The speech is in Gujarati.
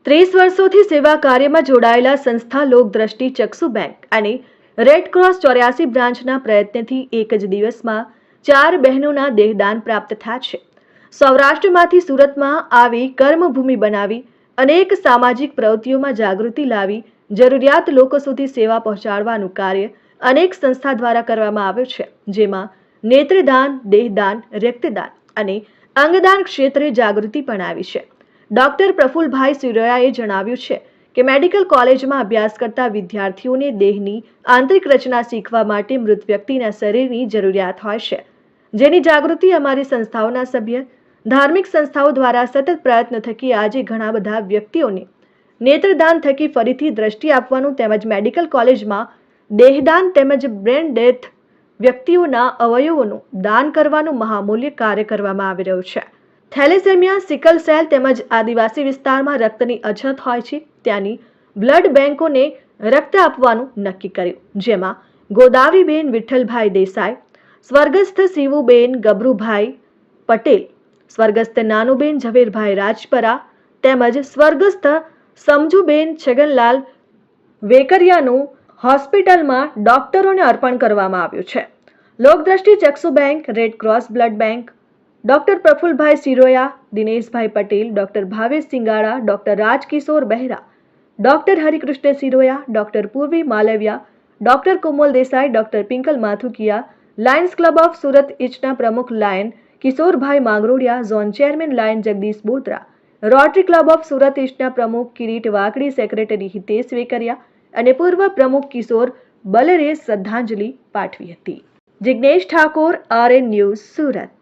30 વર્ષોથી સેવા કાર્યમાં જોડાયેલા સંસ્થા લોકદ્રષ્ટિ ચક્ષુ બેંક અને રેડ ક્રોસ 84 બ્રાન્ચના પ્રયત્નથી એક જ દિવસમાં 4 બહેનોના દેહદાન પ્રાપ્ત થયા છે. સૌરાષ્ટ્રમાંથી સુરતમાં આવી કર્મભૂમિ બનાવી અનેક સામાજિક પ્રવૃત્તિઓમાં જાગૃતિ લાવી જરૂરિયાત લોકો સુધી સેવા પહોંચાડવાનું કાર્ય અનેક સંસ્થા દ્વારા કરવામાં આવ્યું છે, જેમાં નેત્રદાન, દેહદાન, રક્તદાન અને અંગદાન ક્ષેત્રે જાગૃતિ પણ આવી છે. ડોક્ટર પ્રફુલભાઈ સિરોયાએ જણાવ્યું છે કે મેડિકલ કોલેજમાં અભ્યાસ કરતા વિદ્યાર્થીઓને દેહની આંતરિક રચના શીખવા માટે મૃત વ્યક્તિના શરીરની જરૂરિયાત હોય છે, જેની જાગૃતિ અમારી સંસ્થાઓના સભ્ય ધાર્મિક સંસ્થાઓ દ્વારા સતત પ્રયત્ન થકી આજે ઘણા બધા વ્યક્તિઓને નેત્રદાન થકી ફરીથી દ્રષ્ટિ આપવાનું તેમજ મેડિકલ કોલેજમાં દેહદાન તેમજ બ્રેન ડેથ વ્યક્તિઓના અવયવોનું દાન કરવાનું મહામૂલ્ય કાર્ય કરવામાં આવી રહ્યું છે. થેલેસેમિયા, સિકલ સેલ તેમજ આદિવાસી વિસ્તારમાં રક્તની અછત હોય છે, ત્યાંની બ્લડ બેંકોને રક્ત આપવાનું નક્કી કર્યું, જેમાં ગોદાવરીબેન વિઠ્ઠલભાઈ દેસાઈ, સ્વર્ગસ્થ શિવુબેન ગબરુભાઈ પટેલ, સ્વર્ગસ્થ નાનુબેન ઝવેરભાઈ રાજપરા તેમજ સ્વર્ગસ્થ સમજુબેન છગનલાલ વેકરિયાનું હોસ્પિટલમાં ડોક્ટરોને અર્પણ કરવામાં આવ્યું છે. લોકદ્રષ્ટિ ચક્ષુ bank, red cross blood bank, doctor Prafulbhai Siroya, Dineshbhai Patel, doctor Bhavesh Singala, doctor Rajkishore Behera, doctor Harikrishna Siroya, doctor Purvi Malviya, doctor Komal Desai, doctor Pinkal Mathukiya, Lions Club of Surat ઇચના પ્રમુખ lion Kishorbhai Mangrodiya, zone chairman lion Jagdish Botra, Rotary Club of Surat ઇચના પ્રમુખ કિરીટ વાકડી, સેક્રેટરી હિતેશ વેકરિયા અને પૂર્વ પ્રમુખ કિશોર બલરે શ્રદ્ધાંજલિ પાઠવી હતી. Jignesh Thakor, RN news, Surat.